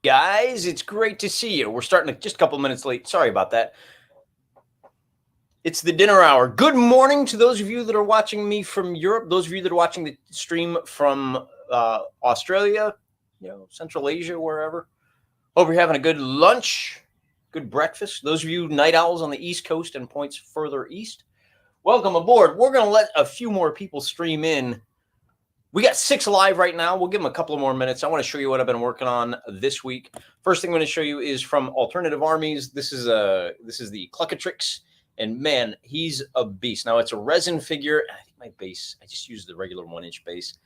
guys? It's great to see you. We're starting just a couple minutes late. Sorry about that. It's the dinner hour. Good morning to those of you that are watching me from Europe, those of you that are watching the stream from Australia, Central Asia, wherever. Hope you're having a good lunch, good breakfast. Those of you night owls on the East Coast and points further east, welcome aboard. We're going to let a few more people stream in. We got 6 live right now. We'll give them a couple of more minutes. I want to show you what I've been working on this week. First thing I'm going to show you is from Alternative Armies. This is the Cluckatrix, and man, he's a beast. Now it's a resin figure. I think my base, I just used the regular 1-inch base.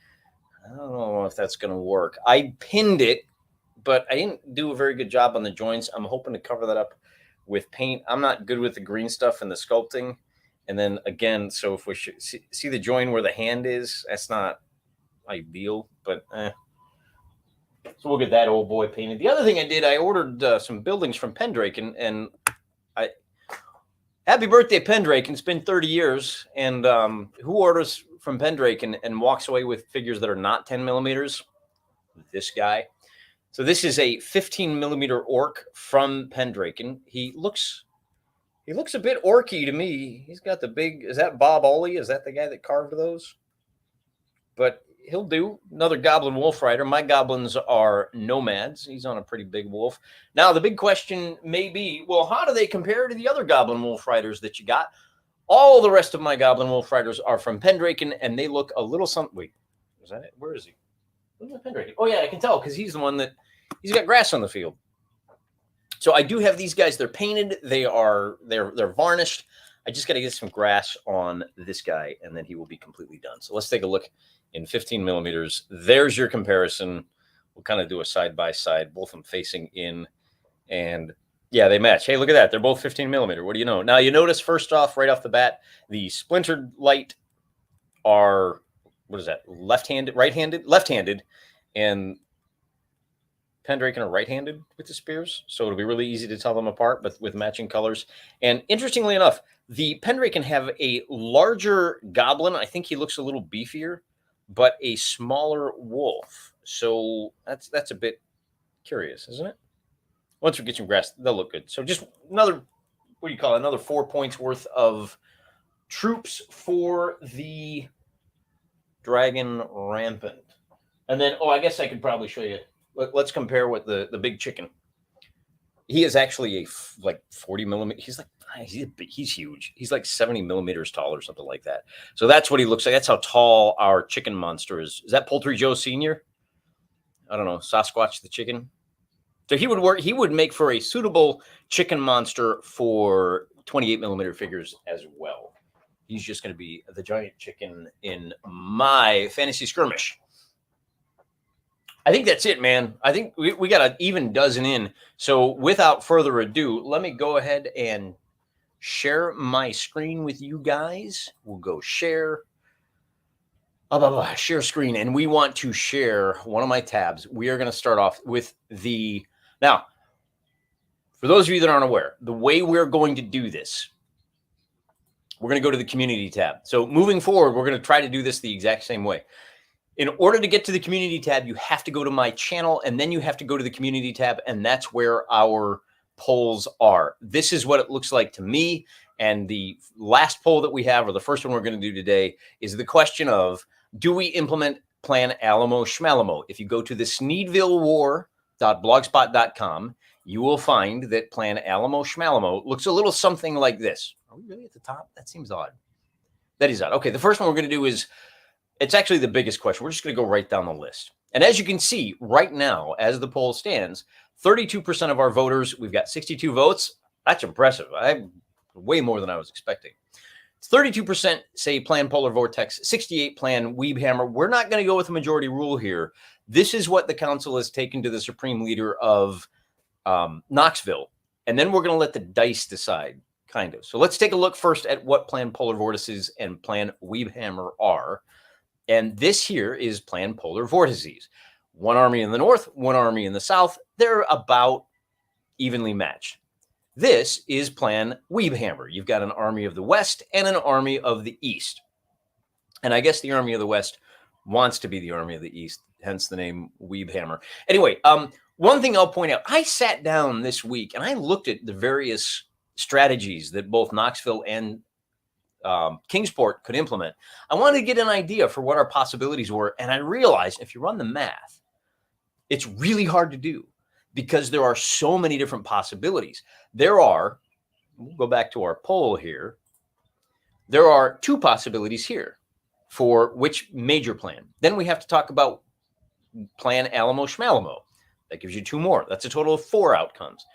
I don't know if that's going to work. I pinned it, but I didn't do a very good job on the joints. I'm hoping to cover that up with paint. I'm not good with the green stuff and the sculpting. And then again, so if we should see the join where the hand is, that's not ideal, but so we'll get that old boy painted. The other thing I did, I ordered some buildings from Pendrake, and I happy birthday, Pendrake. It's been 30 years, and who orders from Pendrake and walks away with figures that are not 10 millimeters? This guy. So this is a 15 millimeter orc from Pendrake, and he looks a bit orky to me. He's got the big, is that Bob Ollie? Is that the guy that carved those? But he'll do. Another goblin wolf rider. My goblins are nomads. He's on a pretty big wolf. Now, the big question may be, well, how do they compare to the other goblin wolf riders that you got? All the rest of my goblin wolf riders are from Pendrake, and they look a little something. Wait, is that it? Where is he? Where's my Pendrake? Oh, yeah, I can tell because he's the one that he's got grass on the field. So I do have these guys. They're painted. They're varnished. I just got to get some grass on this guy, and then he will be completely done. So let's take a look in 15 millimeters. There's your comparison. We'll kind of do a side-by-side, both of them facing in, and yeah, they match. Hey, look at that. They're both 15 millimeter. What do you know? Now, you notice, first off, right off the bat, the splintered light are, what is that, left-handed, right-handed? Left-handed, and Pendrake are right-handed with the spears, so it'll be really easy to tell them apart, but with matching colors. And interestingly enough, the Pendrake can have a larger goblin. I think he looks a little beefier, but a smaller wolf. So that's a bit curious, isn't it? Once we get some grass, they'll look good. So just another, what do you call it? Another 4 points worth of troops for the Dragon Rampant. And then, I guess I could probably show you. Let's compare with the big chicken. He is actually like 40 millimeters. He's huge. He's like 70 millimeters tall or something like that. So that's what he looks like. That's how tall our chicken monster is. Is that Poultry Joe Sr.? I don't know. Sasquatch the chicken. So he would work. He would make for a suitable chicken monster for 28 millimeter figures as well. He's just going to be the giant chicken in my fantasy skirmish. I think that's it, man. I think we got an even dozen in. So without further ado, let me go ahead and share my screen with you guys. We'll go share. Share screen. And we want to share one of my tabs. We are going to start off with now, for those of you that aren't aware, the way we're going to do this, we're going to go to the community tab. So moving forward, we're going to try to do this the exact same way. In order to get to the community tab, you have to go to my channel, and then you have to go to the community tab, and that's where our polls are. This is what it looks like to me, and the last poll that we have, or the first one we're going to do today, is the question of, do we implement Plan Alamo Schmalamo? If you go to the Sneedvillewar.blogspot.com, you will find that Plan Alamo Schmalamo looks a little something like this. Are we really at the top? That seems odd. That is odd. Okay, the first one we're going to do is, it's actually the biggest question. We're just going to go right down the list. And as you can see right now, as the poll stands, 32% of our voters, we've got 62 votes. That's impressive. Way more than I was expecting. 32% say Plan Polar Vortex, 68 Plan Weebhammer. We're not going to go with the majority rule here. This is what the council has taken to the supreme leader of Knoxville. And then we're going to let the dice decide, kind of. So let's take a look first at what Plan Polar Vortices and Plan Weebhammer are. And this here is Plan Polar Vortices. One army in the north, one army in the south. They're about evenly matched. This is Plan Weebhammer. You've got an army of the west and an army of the east. And I guess the army of the west wants to be the army of the east, hence the name Weebhammer. Anyway, one thing I'll point out, I sat down this week and I looked at the various strategies that both Knoxville and Kingsport could implement. I wanted to get an idea for what our possibilities were. And I realized if you run the math, it's really hard to do because there are so many different possibilities. We'll go back to our poll here. There are 2 possibilities here for which major plan. Then we have to talk about plan Alamo Schmalamo. That gives you 2 more. That's a total of 4 outcomes.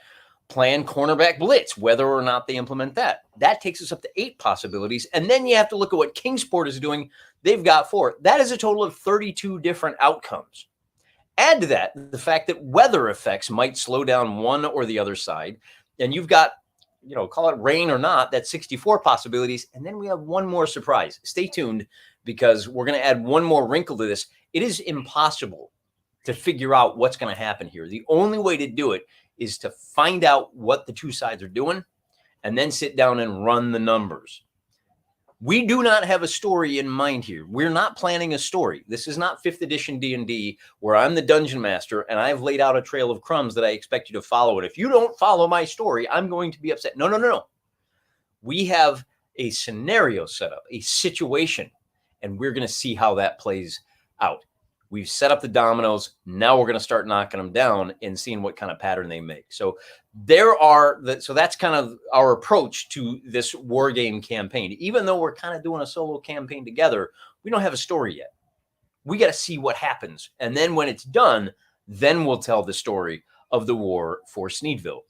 Plan cornerback blitz, whether or not they implement that. That takes us up to 8 possibilities. And then you have to look at what Kingsport is doing. They've got 4. That is a total of 32 different outcomes. Add to that the fact that weather effects might slow down one or the other side. And you've got, call it rain or not, that's 64 possibilities. And then we have one more surprise. Stay tuned because we're going to add one more wrinkle to this. It is impossible to figure out what's going to happen here. The only way to do it is to find out what the 2 sides are doing and then sit down and run the numbers. We do not have a story in mind here. We're not planning a story. This is not 5th edition D&D where I'm the dungeon master and I've laid out a trail of crumbs that I expect you to follow. And if you don't follow my story, I'm going to be upset. No. We have a scenario set up, a situation, and we're going to see how that plays out. We've set up the dominoes. Now we're going to start knocking them down and seeing what kind of pattern they make. So that's kind of our approach to this war game campaign. Even though we're kind of doing a solo campaign together, we don't have a story yet. We got to see what happens. And then when it's done, then we'll tell the story of the war for Sneedville.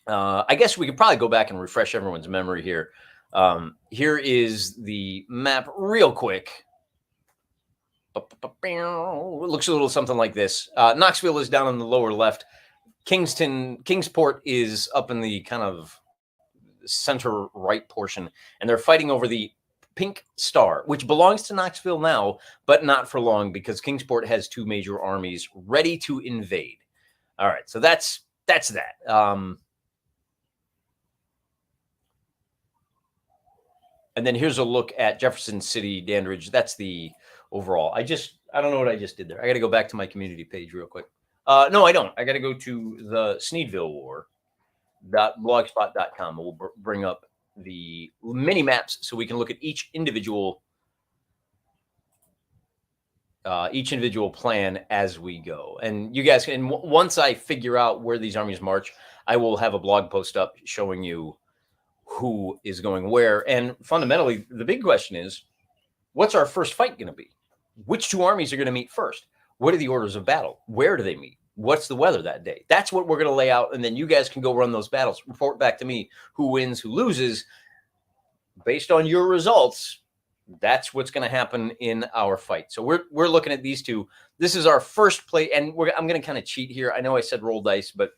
I guess we could probably go back and refresh everyone's memory here. Here is the map real quick. It looks a little something like this. Knoxville is down in the lower left. Kingsport is up in the kind of center right portion, and they're fighting over the Pink Star, which belongs to Knoxville now, but not for long because Kingsport has 2 major armies ready to invade. All right, so that's that. And then here's a look at Jefferson City, Dandridge. That's the overall. I don't know what I just did there. I got to go back to my community page real quick. No, I don't. I got to go to the Sneedville War.blogspot.com. We'll bring up the mini maps so we can look at each individual plan as we go. And you guys can, once I figure out where these armies march, I will have a blog post up showing you who is going where. And fundamentally, the big question is, what's our first fight going to be? Which 2 armies are going to meet first? What are the orders of battle? Where do they meet? What's the weather that day? That's what we're going to lay out. And then you guys can go run those battles. Report back to me who wins, who loses. Based on your results, that's what's going to happen in our fight. So we're looking at these 2. This is our first play. And I'm going to kind of cheat here. I know I said roll dice, but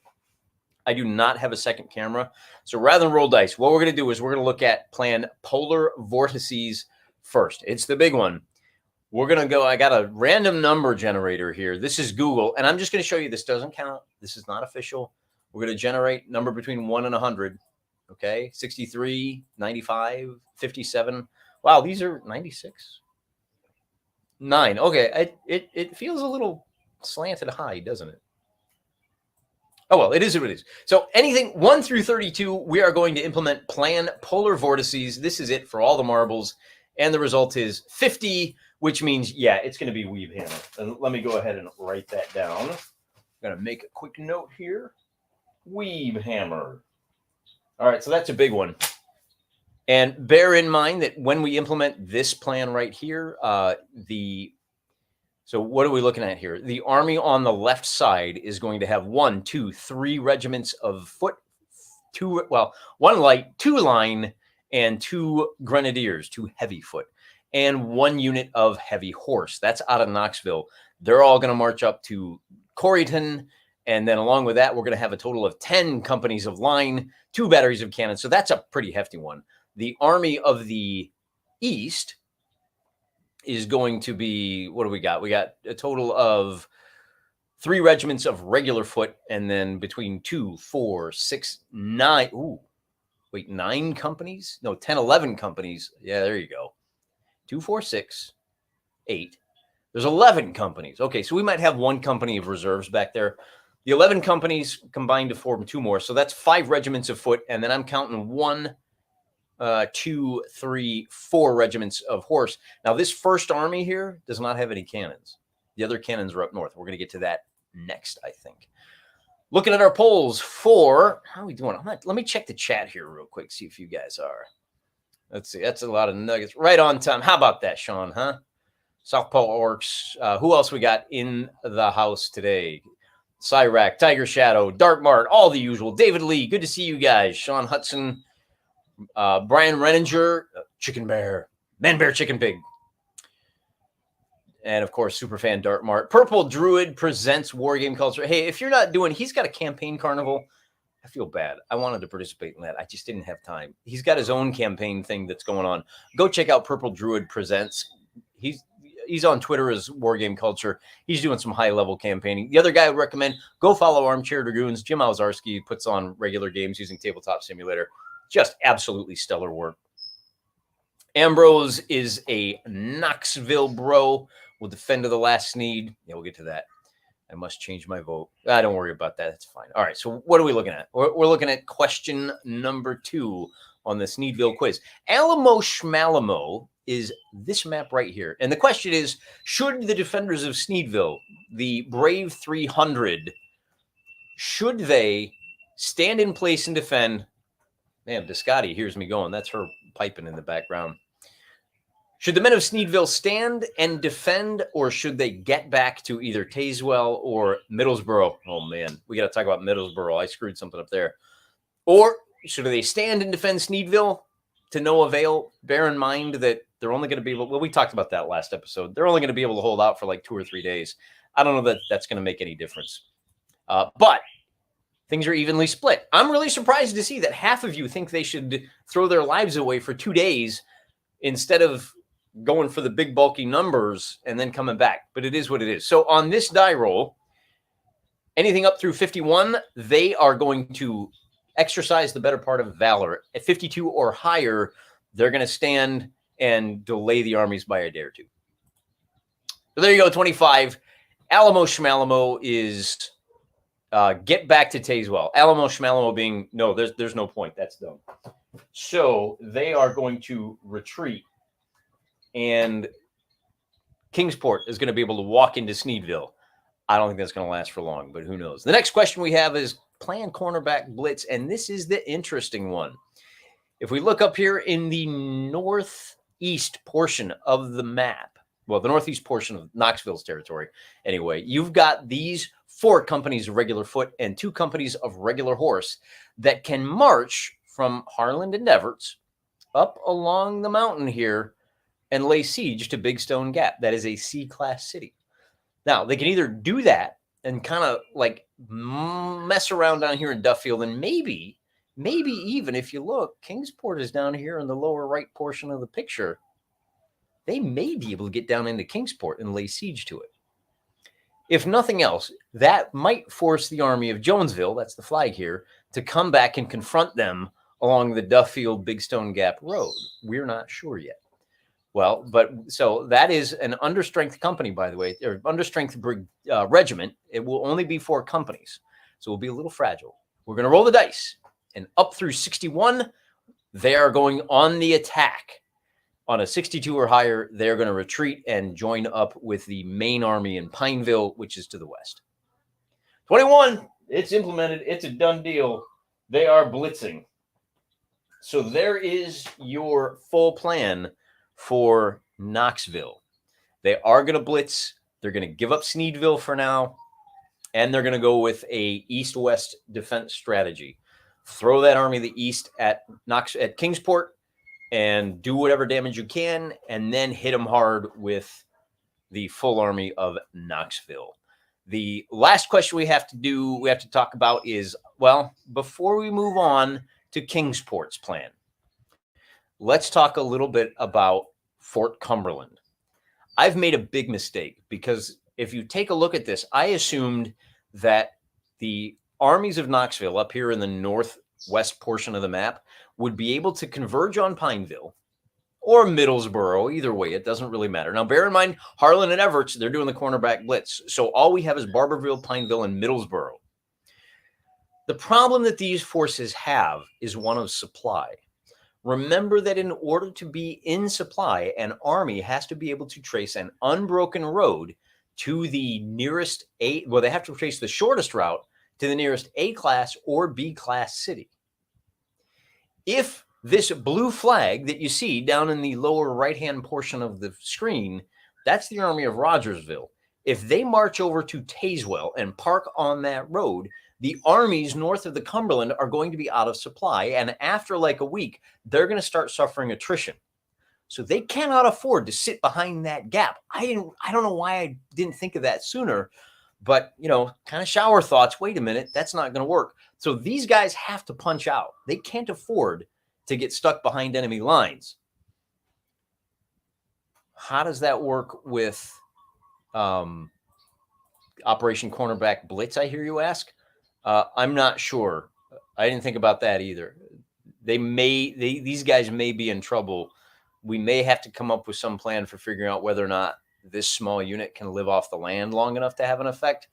I do not have a second camera. So rather than roll dice, what we're going to do is we're going to look at plan polar vortices first. It's the big one. We're going to go. I got a random number generator here. This is Google. And I'm just going to show you this doesn't count. This is not official. We're going to generate number between 1 and 100. Okay. 63, 95, 57. Wow. These are 96. 9. Okay. It feels a little slanted high, doesn't it? Oh, well, it is what it is. So anything 1 through 32, we are going to implement plan polar vortices. This is it for all the marbles. And the result is 50, which means, yeah, it's going to be Weave Hammer. And let me go ahead and write that down. I'm going to make a quick note here. Weave Hammer. All right, so that's a big one. And bear in mind that when we implement this plan right here, so what are we looking at here? The army on the left side is going to have 1, 2, 3 regiments of foot, 1 light, 2 line, and 2 grenadiers, 2 heavy foot, and 1 unit of heavy horse. That's out of Knoxville. They're all going to march up to Corryton, and then along with that, we're going to have a total of 10 companies of line, 2 batteries of cannon. So that's a pretty hefty one. The army of the east is going to be, what do we got? We got a total of 3 regiments of regular foot, and then between 2, 4, 6, 9. Ooh, wait, 9 companies? No, 10, 11 companies. Yeah, there you go. 2, 4, 6, 8. There's 11 companies. Okay, so we might have 1 company of reserves back there. The 11 companies combined to form 2 more. So that's 5 regiments of foot. And then I'm counting 1, 2, 3, 4 regiments of horse. Now, this first army here does not have any cannons. The other cannons are up north. We're going to get to that next, I think. Looking at our polls for, how are we doing? Let me check the chat here real quick, see if you guys are. Let's see. That's a lot of nuggets. Right on time. How about that, Sean, huh? Southpaw Orcs. Who else we got in the house today? Cyrac, Tiger Shadow, Dark Mart, all the usual. David Lee, good to see you guys. Sean Hudson, Brian Renninger, Chicken Bear, Man Bear Chicken Pig. And, of course, Superfan Dark Mart. Purple Druid presents Wargame Culture. Hey, if you're not doing, he's got a campaign carnival. I feel bad. I wanted to participate in that. I just didn't have time. He's got his own campaign thing that's going on. Go check out Purple Druid Presents. He's on Twitter as Wargame Culture. He's doing some high-level campaigning. The other guy I would recommend, go follow Armchair Dragoons. Jim Owzarski puts on regular games using Tabletop Simulator. Just absolutely stellar work. Ambrose is a Knoxville bro. We'll defend to the last Sneed. Yeah, we'll get to that. I must change my vote. Don't worry about that. It's fine. All right, so what are we looking at? We're looking at question number 2 on the Sneedville quiz. Alamo Schmalamo is this map right here. And the question is, should the defenders of Sneedville, the Brave 300, should they stand in place and defend? Man, Biscotti hears me going. That's her piping in the background. Should the men of Sneedville stand and defend, or should they get back to either Tazewell or Middlesboro? Oh, man, we got to talk about Middlesboro. I screwed something up there. Or should they stand and defend Sneedville to no avail? Bear in mind that they're only going to be able, well, we talked about that last episode. They're only going to be able to hold out for like 2 or 3 days. I don't know that that's going to make any difference. But things are evenly split. I'm really surprised to see that half of you think they should throw their lives away for 2 days instead of going for the big bulky numbers and then coming back. But it is what it is. So on this die roll, anything up through 51, they are going to exercise the better part of valor. At 52 or higher, they're going to stand and delay the armies by a day or 2. So there you go, 25. Alamo Schmalamo is get back to Tazewell. Alamo Schmalamo being, no, there's no point. That's dumb. So they are going to retreat. And Kingsport is going to be able to walk into Sneedville. I don't think that's going to last for long, but who knows? The next question we have is plan cornerback blitz, and this is the interesting one. If we look up here in the northeast portion of the map, well, the northeast portion of Knoxville's territory, anyway, you've got these 4 companies of regular foot and 2 companies of regular horse that can march from Harlan and Everts up along the mountain here and lay siege to Big Stone Gap. That is a C-class city. Now, they can either do that and kind of like mess around down here in Duffield, and maybe even if you look, Kingsport is down here in the lower right portion of the picture. They may be able to get down into Kingsport and lay siege to it. If nothing else, that might force the army of Jonesville, that's the flag here, to come back and confront them along the Duffield Big Stone Gap Road. We're not sure yet. Well, but so that is an understrength company, by the way, or understrength regiment. It will only be 4 companies, so we'll be a little fragile. We're going to roll the dice, and up through 61, they are going on the attack. On a 62 or higher, they're going to retreat and join up with the main army in Pineville, which is to the west. 21, it's implemented. It's a done deal. They are blitzing. So there is your full plan for Knoxville. They are going to blitz. They're going to give up Sneedville for now, and they're going to go with a east-west defense strategy. Throw that army to the east at Kingsport and do whatever damage you can, and then hit them hard with the full army of Knoxville. The last question we have to talk about is, well, before we move on to Kingsport's plan, let's talk a little bit about Fort Cumberland. I've made a big mistake because if you take a look at this, I assumed that the armies of Knoxville up here in the northwest portion of the map would be able to converge on Pineville or Middlesboro. Either way, it doesn't really matter. Now, bear in mind, Harlan and Everts, they're doing the cornerback blitz. So all we have is Barberville, Pineville, and Middlesboro. The problem that these forces have is one of supply. Remember that in order to be in supply, an army has to be able to trace an unbroken road to the nearest well, they have to trace the shortest route to the nearest A-class or B-class city. If this blue flag that you see down in the lower right-hand portion of the screen, that's the Army of Rogersville. If they march over to Tazewell and park on that road, the armies north of the Cumberland are going to be out of supply. And after like a week, they're going to start suffering attrition. So they cannot afford to sit behind that gap. I don't know why I didn't think of that sooner, but kind of shower thoughts. Wait a minute, that's not going to work. So these guys have to punch out. They can't afford to get stuck behind enemy lines. How does that work with Operation Cornerback Blitz, I hear you ask? I'm not sure. I didn't think about that either. These guys may be in trouble. We may have to come up with some plan for figuring out whether or not this small unit can live off the land long enough to have an effect.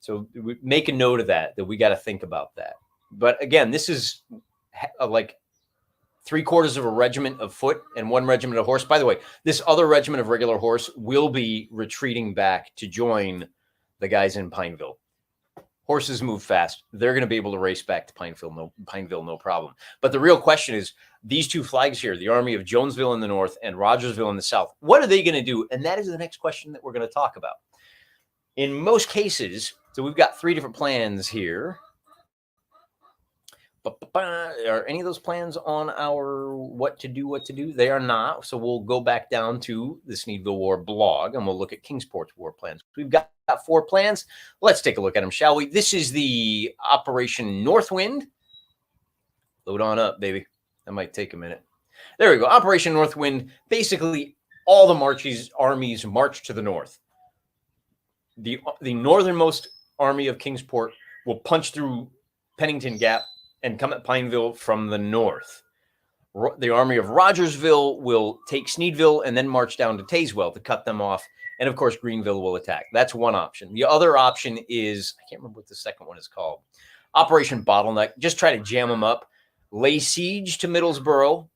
So we make a note of that we got to think about that. But again, this is like 3/4 of a regiment of foot and 1 regiment of horse. By the way, this other regiment of regular horse will be retreating back to join the guys in Pineville. Horses move fast. They're going to be able to race back to Pineville, no problem. But the real question is, these two flags here, the Army of Jonesville in the north and Rogersville in the south, what are they going to do? And that is the next question that we're going to talk about. In most cases, so we've got 3 different plans here. Are any of those plans on our what to do? They are not. So we'll go back down to the Sneedville War blog and we'll look at Kingsport's war plans. We've got 4 plans. Let's take a look at them, shall we? This is the Operation Northwind. Load on up, baby. That might take a minute. There we go. Operation Northwind. Basically, all the armies march to the north. The northernmost army of Kingsport will punch through Pennington Gap and come at Pineville from the north. The Army of Rogersville will take Sneedville and then march down to Tazewell to cut them off. And of course, Greenville will attack. That's one option. The other option is, I can't remember what the second one is called. Operation Bottleneck. Just try to jam them up. Lay siege to Middlesboro.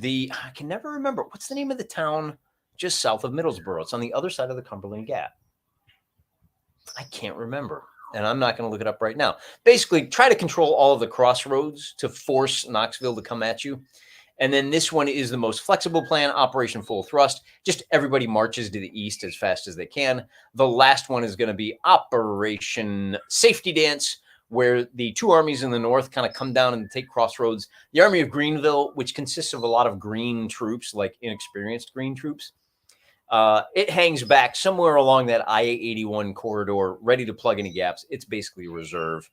I can never remember. What's the name of the town just south of Middlesboro? It's on the other side of the Cumberland Gap. I can't remember. And I'm not going to look it up right now. Basically, try to control all of the crossroads to force Knoxville to come at you. And then this one is the most flexible plan, Operation Full Thrust. Just everybody marches to the east as fast as they can. The last one is going to be Operation Safety Dance, where the 2 armies in the north kind of come down and take crossroads. The Army of Greenville, which consists of a lot of green troops, like inexperienced green troops, it hangs back somewhere along that IA-81 corridor, ready to plug any gaps. It's basically a reserve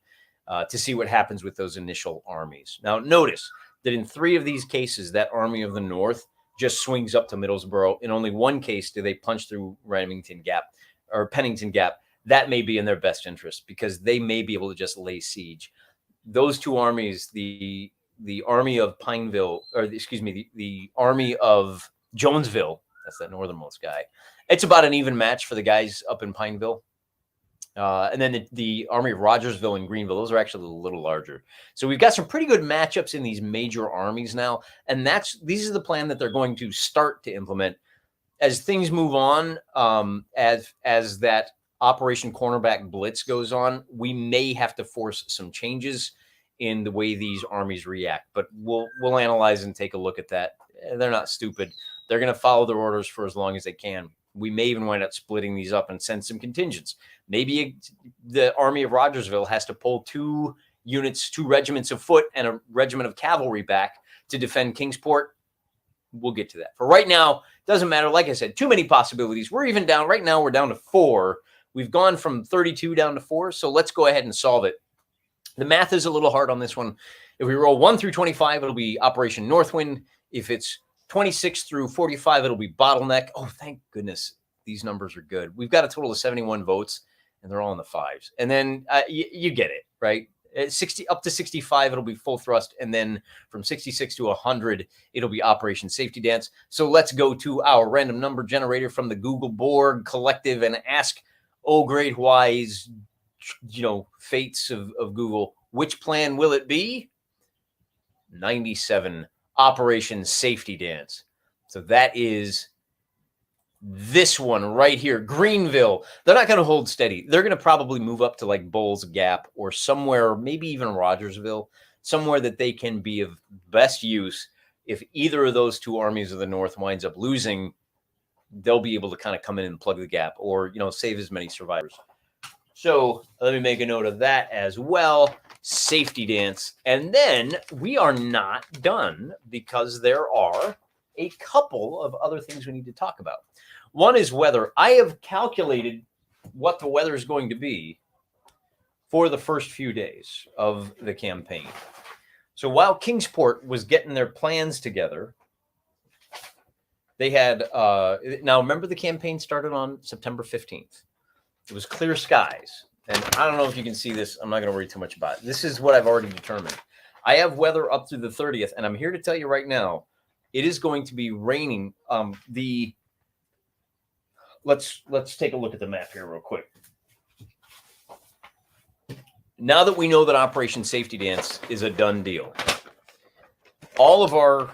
to see what happens with those initial armies. Now, notice that in 3 of these cases, that Army of the North just swings up to Middlesboro. In only 1 case do they punch through Pennington Gap. That may be in their best interest because they may be able to just lay siege. Those 2 armies, the Army of Pineville, or the Army of Jonesville, that's that northernmost guy. It's about an even match for the guys up in Pineville. And then the Army of Rogersville and Greenville, those are actually a little larger. So we've got some pretty good matchups in these major armies now. And these are the plan that they're going to start to implement. As things move on, as that Operation Cornerback Blitz goes on, we may have to force some changes in the way these armies react. But we'll analyze and take a look at that. They're not stupid. They're going to follow their orders for as long as they can. We may even wind up splitting these up and send some contingents. Maybe the Army of Rogersville has to pull 2 regiments of foot and a regiment of cavalry back to defend Kingsport. We'll get to that. For right now, doesn't matter. Like I said, too many possibilities. We're even down. Right now, we're down to 4. We've gone from 32 down to 4. So let's go ahead and solve it. The math is a little hard on this one. If we roll 1 through 25, it'll be Operation Northwind. If it's 26 through 45, it'll be Bottleneck. Oh, thank goodness. These numbers are good. We've got a total of 71 votes, and they're all in the 5s. And then you get it, right? At 60 up to 65, it'll be Full Thrust. And then from 66 to 100, it'll be Operation Safety Dance. So let's go to our random number generator from the Google Borg Collective and ask, oh, great wise fates of Google. Which plan will it be? 97 Operation Safety Dance. So that is this one right here, Greenville. They're not going to hold steady. They're going to probably move up to like Bulls Gap or somewhere, maybe even Rogersville, somewhere that they can be of best use. If either of those two armies of the North winds up losing, they'll be able to kind of come in and plug the gap or, save as many survivors. So let me make a note of that as well. Safety dance. And then we are not done because there are a couple of other things we need to talk about. One is weather. I have calculated what the weather is going to be for the first few days of the campaign. So while Kingsport was getting their plans together, they had, now remember the campaign started on September 15th. It was clear skies. And I don't know if you can see this. I'm not going to worry too much about it. This is what I've already determined. I have weather up through the 30th, and I'm here to tell you right now, it is going to be raining. Let's take a look at the map here real quick. Now that we know that Operation Safety Dance is a done deal, all of our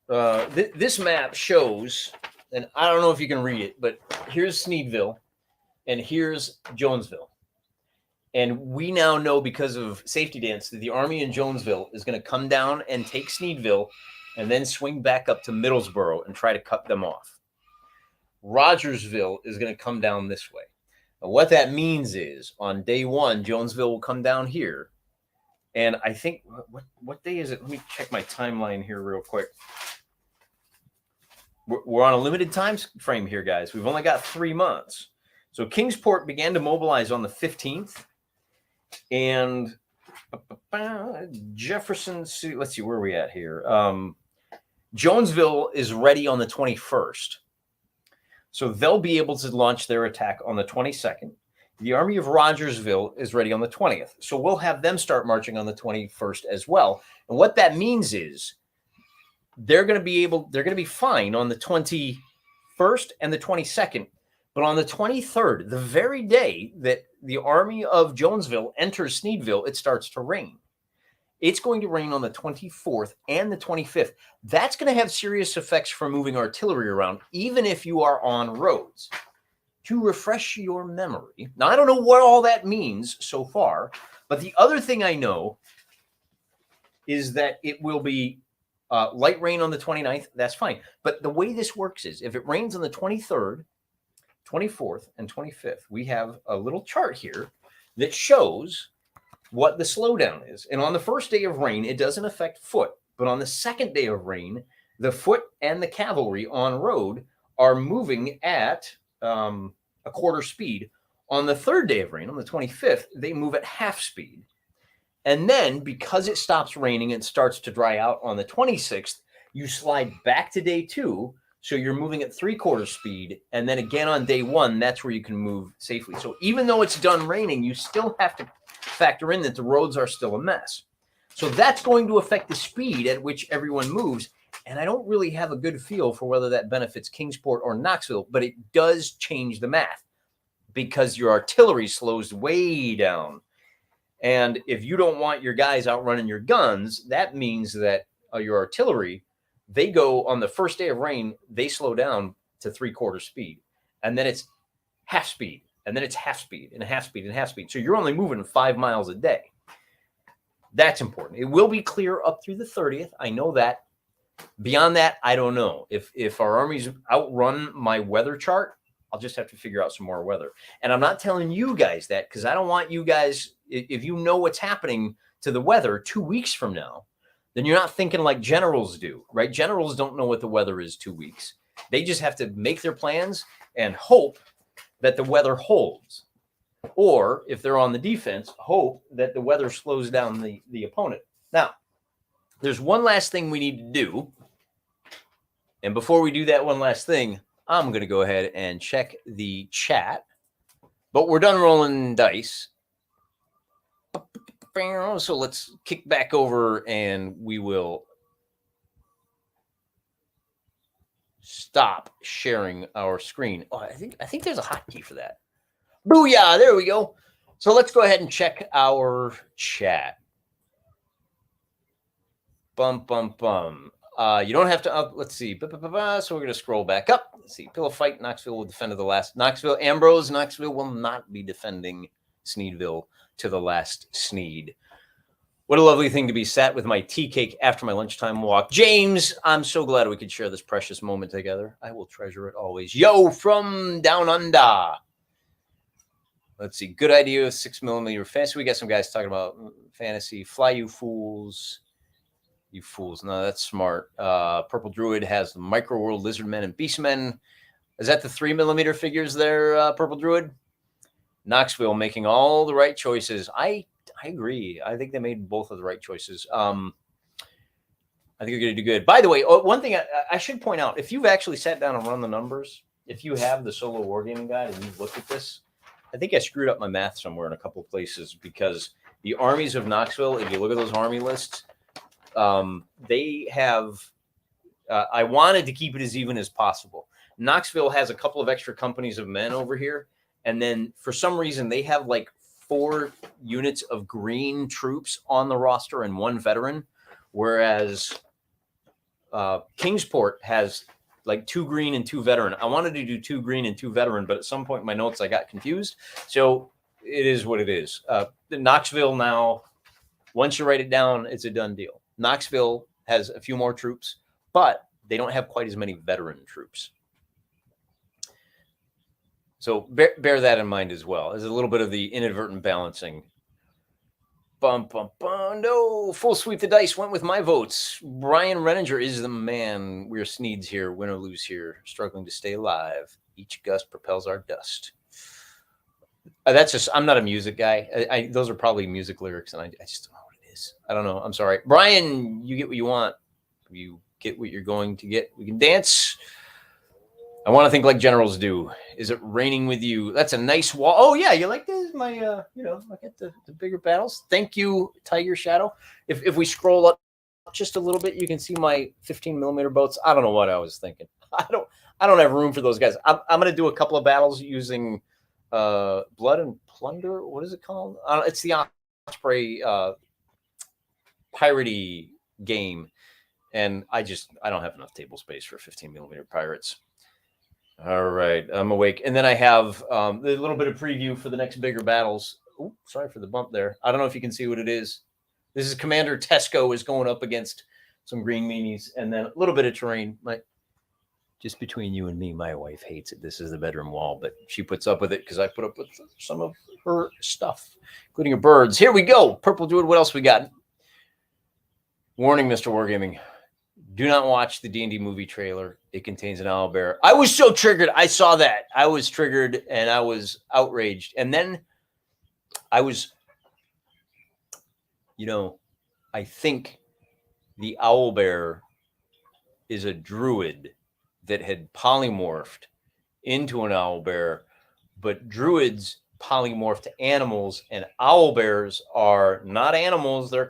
this map shows, and I don't know if you can read it, but here's Sneedville, and here's Jonesville. And we now know because of Safety Dance that the army in Jonesville is going to come down and take Sneedville and then swing back up to Middlesboro and try to cut them off. Rogersville is going to come down this way. Now, what that means is on day one, Jonesville will come down here. And I think, what day is it? Let me check my timeline here real quick. We're on a limited time frame here, guys. We've only got 3 months. So Kingsport began to mobilize on the 15th. And Jefferson, let's see, where are we at here? Jonesville is ready on the 21st. So they'll be able to launch their attack on the 22nd. The army of Rogersville is ready on the 20th. So we'll have them start marching on the 21st as well. And what that means is they're going to be fine on the 21st and the 22nd. But on the 23rd, the very day that the army of Jonesville enters Sneedville, it starts to rain. It's going to rain on the 24th and the 25th. That's going to have serious effects for moving artillery around, even if you are on roads. To refresh your memory, now I don't know what all that means so far, but the other thing I know is that it will be light rain on the 29th. That's fine. But the way this works is if it rains on the 23rd, 24th, and 25th, we have a little chart here that shows what the slowdown is. And on the first day of rain, it doesn't affect foot. But on the second day of rain, the foot and the cavalry on road are moving at a quarter speed. On the third day of rain, on the 25th, they move at half speed. And then because it stops raining and starts to dry out on the 26th, you slide back to day 2. So you're moving at 3/4 speed. And then again on day 1, that's where you can move safely. So even though it's done raining, you still have to factor in that the roads are still a mess. So that's going to affect the speed at which everyone moves. And I don't really have a good feel for whether that benefits Kingsport or Knoxville, but it does change the math because your artillery slows way down. And if you don't want your guys outrunning your guns, that means that your artillery, they go on the first day of rain, they slow down to 3/4 speed. And then it's half speed. And then it's half speed and half speed and half speed. So you're only moving 5 miles a day. That's important. It will be clear up through the 30th. I know that. Beyond that, I don't know. If our armies outrun my weather chart, I'll just have to figure out some more weather. And I'm not telling you guys that because I don't want you guys, if you know what's happening to the weather 2 weeks from now, then you're not thinking like generals do, right? Generals don't know what the weather is 2 weeks. They just have to make their plans and hope that the weather holds. Or if they're on the defense, hope that the weather slows down the opponent. Now, there's one last thing we need to do. And before we do that one last thing, I'm going to go ahead and check the chat. But we're done rolling dice. So let's kick back over and we will stop sharing our screen. Oh, I think there's a hotkey for that. Booyah! There we go. So let's go ahead and check our chat. Bum, bum, bum. You don't have to let's see. So we're going to scroll back up. Let's see. Pillow fight. Knoxville will defend to the last. Knoxville will not be defending Sneedville to the last Sneed. What a lovely thing to be sat with my tea cake after my lunchtime walk. James, I'm so glad we could share this precious moment together. I will treasure it always. Yo, from down under. Let's see. Good idea with 6mm fantasy. We got some guys talking about fantasy. Fly, you fools. You fools. No, that's smart. Purple Druid has the Micro World Lizardmen and Beastmen. Is that the 3mm figures there, Purple Druid? Knoxville making all the right choices. I agree. I think they made both of the right choices. I think you're going to do good. By the way, one thing I should point out, if you've actually sat down and run the numbers, if you have the solo wargaming guide and you've looked at this, I think I screwed up my math somewhere in a couple of places, because the armies of Knoxville, if you look at those army lists, they have, I wanted to keep it as even as possible. Knoxville has a couple of extra companies of men over here. And then for some reason, they have like 4 units of green troops on the roster and 1 veteran. Whereas Kingsport has like 2 green and 2 veteran. I wanted to do 2 green and 2 veteran, but at some point in my notes, I got confused. So it is what it is. Knoxville now, once you write it down, it's a done deal. Knoxville has a few more troops, but they don't have quite as many veteran troops. So bear that in mind as well. There's a little bit of the inadvertent balancing. Bum, bum, bum. No, full sweep the dice. Went with my votes. Brian Renninger is the man. We're Sneeds here. Win or lose here. Struggling to stay alive. Each gust propels our dust. That's just, I'm not a music guy. Those are probably music lyrics, and I just don't know what it is. I don't know. I'm sorry. Brian, you get what you want. You get what you're going to get. We can dance. I want to think like generals do. Is it raining with you? That's a nice wall. Oh, yeah. You like this? My, I get the bigger battles. Thank you, Tiger Shadow. If we scroll up just a little bit, you can see my 15mm boats. I don't know what I was thinking. I don't have room for those guys. I'm going to do a couple of battles using Blood and Plunder. What is it called? It's the Osprey piratey game. And I don't have enough table space for 15mm pirates. All right, I'm awake. And then I have a little bit of preview for the next bigger battles. Oh, sorry for the bump there. I don't know if you can see what it is. This is Commander Tesco is going up against some green meanies, and then a little bit of terrain. Just between you and me, my wife hates it. This is the bedroom wall, but she puts up with it because I put up with some of her stuff, including her birds. Here we go. Purple Druid, what else we got? Warning, Mr. Wargaming. Do not watch the D&D movie trailer. It contains an owlbear. I was so triggered. I saw that. I was triggered and I was outraged. And then I was, I think the owlbear is a druid that had polymorphed into an owlbear, but druids polymorph to animals, and owlbears are not animals. They're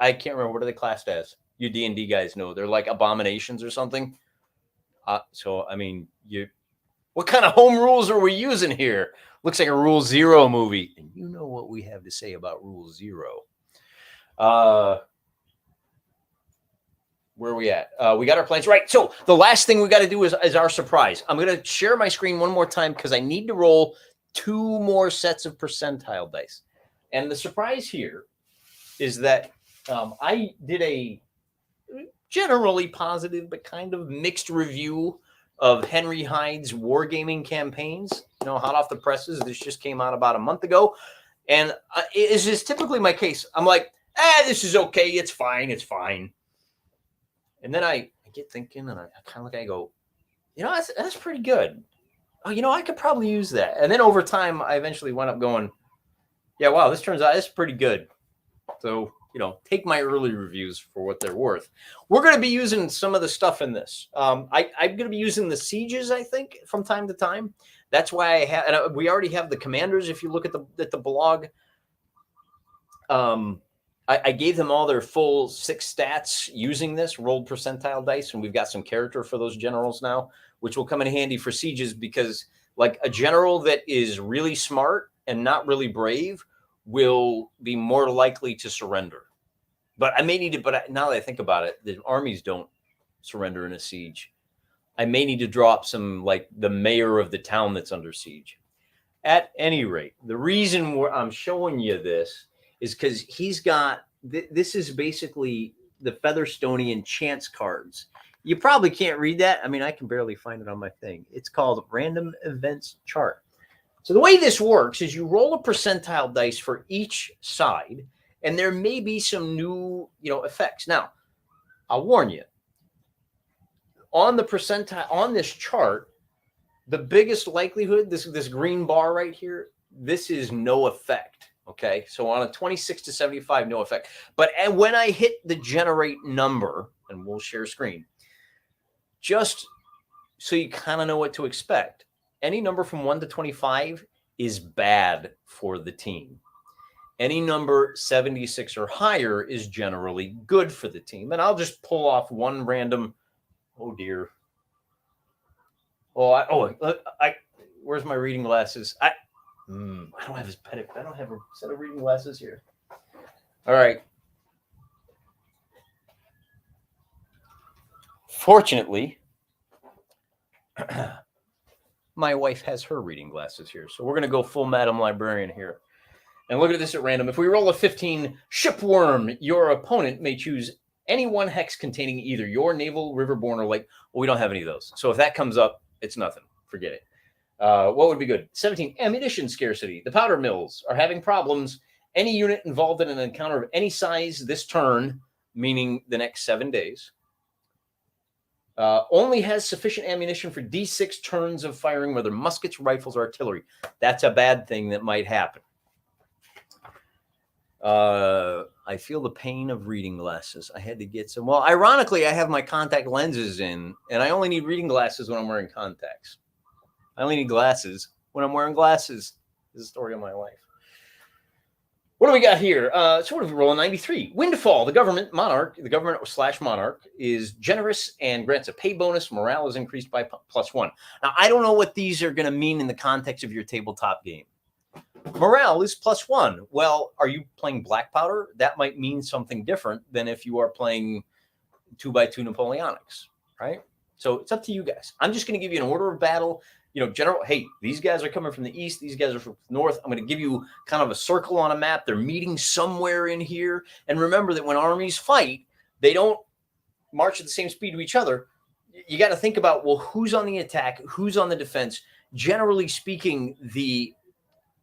I can't remember. What are they classed as? You D&D guys know. They're like abominations or something. So, I mean, what kind of home rules are we using here? Looks like a Rule 0 movie. And you know what we have to say about Rule 0. Where are we at? We got our plans. Right. So the last thing we got to do is our surprise. I'm going to share my screen one more time because I need to roll 2 more sets of percentile dice. And the surprise here is that I did a generally positive but kind of mixed review of Henry Hyde's wargaming campaigns. Hot off the presses. This just came out about a month ago. And it is typically my case. I'm like, this is okay. It's fine. It's fine. And then I get thinking, and I kind of look at it and go, that's pretty good. Oh, I could probably use that. And then over time, I eventually went up going, yeah, wow, this turns out it's pretty good. So, take my early reviews for what they're worth. We're going to be using some of the stuff in this. I'm going to be using the sieges, I think, from time to time. That's why I have, and we already have the commanders. If you look at the blog, I gave them all their full 6 stats using this rolled percentile dice, and we've got some character for those generals now, which will come in handy for sieges because, like, a general that is really smart and not really brave will be more likely to surrender. But I may need to, but now that I think about it, the armies don't surrender in a siege. I may need to draw up some, like the mayor of the town that's under siege. At any rate, the reason I'm showing you this is because he's got, this is basically the Featherstonian chance cards. You probably can't read that. I mean, I can barely find it on my thing. It's called Random Events Chart. So the way this works is you roll a percentile dice for each side, and there may be some new, effects. Now, I'll warn you, on the percentile, on this chart, the biggest likelihood, this green bar right here, this is no effect. Okay, so on a 26 to 75, no effect. But when I hit the generate number, and we'll share screen, just so you kind of know what to expect, any number from 1 to 25 is bad for the team. Any number 76 or higher is generally good for the team. And I'll just pull off one random, oh dear. Where's my reading glasses? I don't have his pedic. I don't have a set of reading glasses here. All right. Fortunately, my wife has her reading glasses here. So we're going to go full Madam Librarian here. And look at this at random. If we roll a 15 shipworm, your opponent may choose any one hex containing either your naval, riverborne, or lake. Well, we don't have any of those. So if that comes up, it's nothing. Forget it. What would be good? 17, ammunition scarcity. The powder mills are having problems. Any unit involved in an encounter of any size this turn, meaning the next 7 days, only has sufficient ammunition for D6 turns of firing, whether muskets, rifles, or artillery. That's a bad thing that might happen. I feel the pain of reading glasses. I had to get some. Well, ironically, I have my contact lenses in, and I only need reading glasses when I'm wearing contacts. I only need glasses when I'm wearing glasses. This is the story of my life. What do we got here? So what do we roll? 93. Windfall. The government monarch is generous and grants a pay bonus. Morale is increased by +1. Now, I don't know what these are going to mean in the context of your tabletop game. Morale is +1. Well, are you playing black powder? That might mean something different than if you are playing 2x2 Napoleonics, right? So it's up to you guys. I'm just going to give you an order of battle. General, hey, these guys are coming from the east. These guys are from the north. I'm going to give you kind of a circle on a map. They're meeting somewhere in here. And remember that when armies fight, they don't march at the same speed to each other. You got to think about, well, who's on the attack? Who's on the defense? Generally speaking, the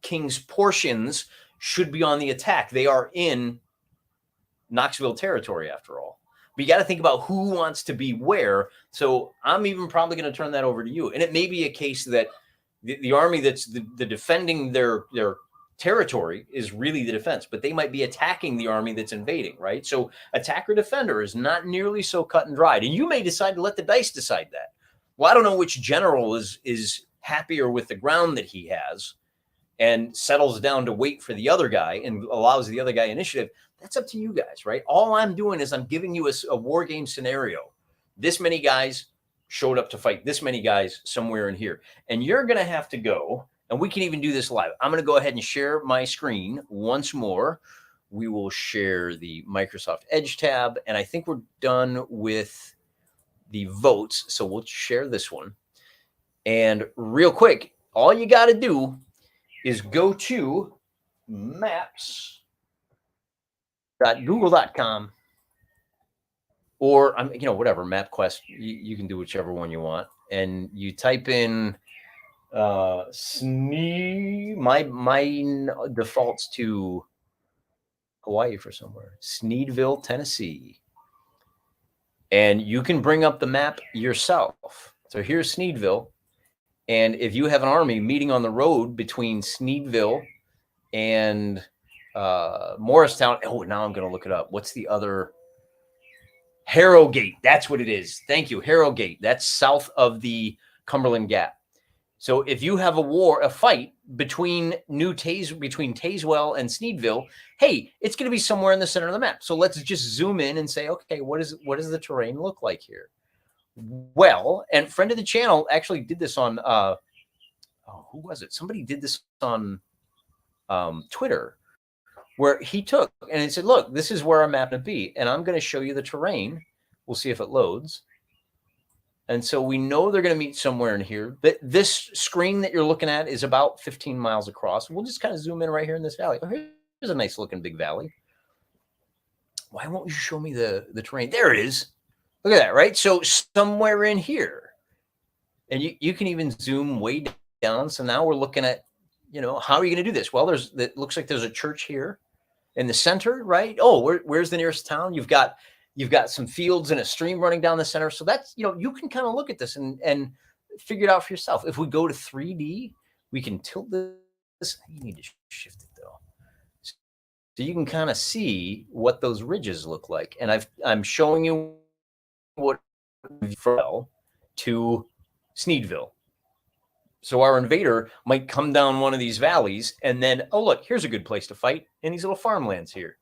King's portions should be on the attack. They are in Knoxville territory, after all. But you got to think about who wants to be where. So I'm even probably going to turn that over to you. And it may be a case that the army that's the defending their territory is really the defense, but they might be attacking the army that's invading, right? So attacker defender is not nearly so cut and dried. And you may decide to let the dice decide that. Well, I don't know which general is happier with the ground that he has and settles down to wait for the other guy and allows the other guy initiative. That's up to you guys, right? All I'm doing is I'm giving you a war game scenario. This many guys showed up to fight this many guys somewhere in here. And you're going to have to go, and we can even do this live. I'm going to go ahead and share my screen once more. We will share the Microsoft Edge tab, and I think we're done with the votes. So we'll share this one. And real quick, all you got to do is go to maps.google.com or whatever MapQuest. You can do whichever one you want, and you type in mine defaults to Hawaii for somewhere, Sneedville, Tennessee, and you can bring up the map yourself. So here's Sneedville. And if you have an army meeting on the road between Sneedville and Morristown, now I'm going to look it up. What's the other? Harrogate. That's what it is. Thank you. Harrogate. That's south of the Cumberland Gap. So if you have a fight between Tazewell and Sneedville, hey, it's going to be somewhere in the center of the map. So let's just zoom in and say, okay, what does the terrain look like here? Well, and friend of the channel actually did this on who was it? Somebody did this on Twitter, where he took and he said, look, this is where I'm going to be, and I'm going to show you the terrain. We'll see if it loads. And so we know they're going to meet somewhere in here. This screen that you're looking at is about 15 miles across. We'll just kind of zoom in right here in this valley. Oh, here's a nice looking big valley. Why won't you show me the terrain? There it is. Look at that, right? So somewhere in here. And you can even zoom way down. So now we're looking at, how are you going to do this? Well, it looks like there's a church here in the center, right? Oh, where's the nearest town? You've got some fields and a stream running down the center. So that's, you can kind of look at this and figure it out for yourself. If we go to 3D, we can tilt this. You need to shift it though. So you can kind of see what those ridges look like. And I'm showing you what fell to Sneedville. So our invader might come down one of these valleys and then, oh, look, here's a good place to fight in these little farmlands here.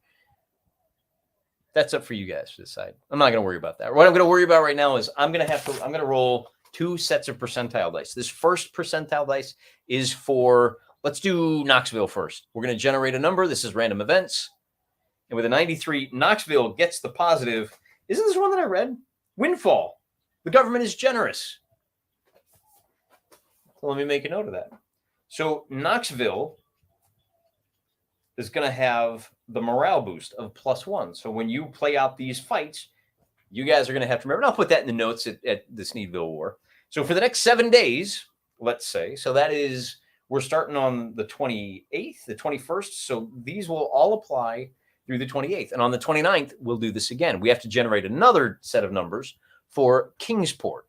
That's up for you guys to decide. I'm not going to worry about that. What I'm going to worry about right now is I'm going to roll 2 sets of percentile dice. This first percentile dice is for, let's do Knoxville first. We're going to generate a number. This is random events. And with a 93, Knoxville gets the positive. Isn't this one that I read? Windfall. The government is generous. So let me make a note of that. So Knoxville is going to have the morale boost of +1. So when you play out these fights, you guys are going to have to remember. And I'll put that in the notes at the Sneedville War. So for the next 7 days, let's say, so that is, we're starting on the 28th, the 21st. So these will all apply through the 28th. And on the 29th, we'll do this again. We have to generate another set of numbers for Kingsport.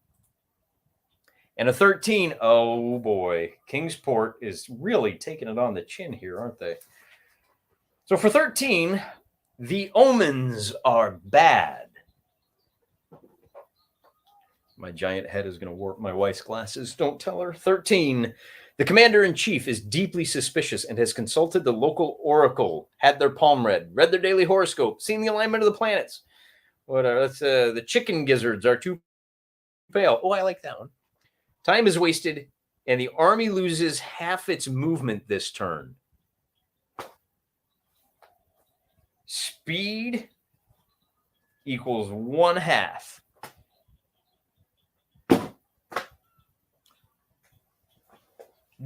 And a 13, oh boy, Kingsport is really taking it on the chin here, aren't they? So for 13, the omens are bad. My giant head is going to warp my wife's glasses. Don't tell her. 13, the commander-in-chief is deeply suspicious and has consulted the local oracle, had their palm read their daily horoscope, seen the alignment of the planets. Whatever. That's the chicken gizzards are too pale. Oh, I like that one. Time is wasted, and the army loses half its movement this turn. Speed equals 1/2.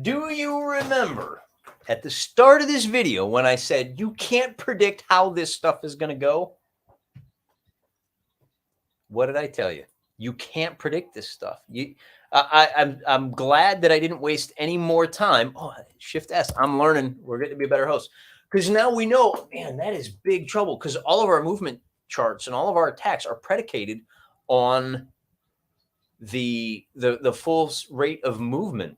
Do you remember at the start of this video when I said you can't predict how this stuff is going to go? What did I tell you? You can't predict this stuff. I'm glad that I didn't waste any more time. Oh, Shift S. I'm learning. We're going to be a better host. Because now we know, man, that is big trouble. Because all of our movement charts and all of our attacks are predicated on the full rate of movement.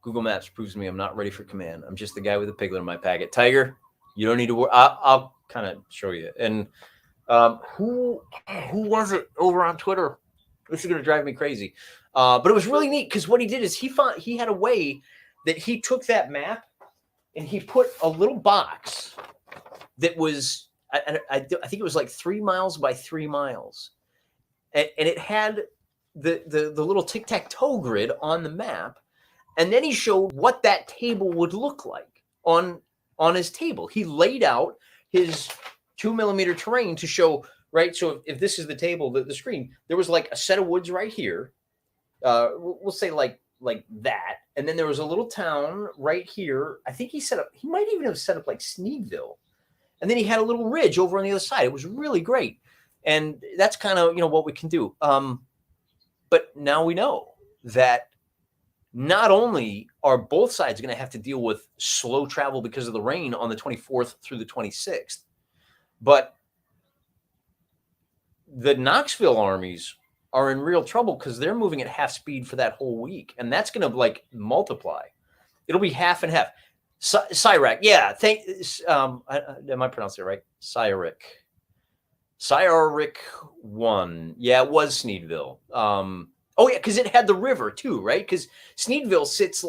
Google Maps proves to me I'm not ready for command. I'm just the guy with a piglet in my packet. Tiger, you don't need to worry. I'll kind of show you. And who was it over on Twitter? This is going to drive me crazy. But it was really neat because what he did is he had a way that he took that map and he put a little box that was, I think it was like 3 miles by 3 miles. And it had the little tic-tac-toe grid on the map. And then he showed what that table would look like on his table. He laid out his 2mm terrain to show, right? So if this is the table, the screen, there was like a set of woods right here. We'll say like that. And then there was a little town right here. I think he might even have set up like Sneedville. And then he had a little ridge over on the other side. It was really great. And that's kind of, what we can do. But now we know that not only are both sides going to have to deal with slow travel because of the rain on the 24th through the 26th, but the Knoxville armies are in real trouble because they're moving at half speed for that whole week. And that's going to multiply. It'll be half and half. Cyrac. Yeah. Am I pronouncing it right? Cyric 1. Yeah, it was Sneedville. Oh, yeah, because it had the river too, right? Because Sneedville sits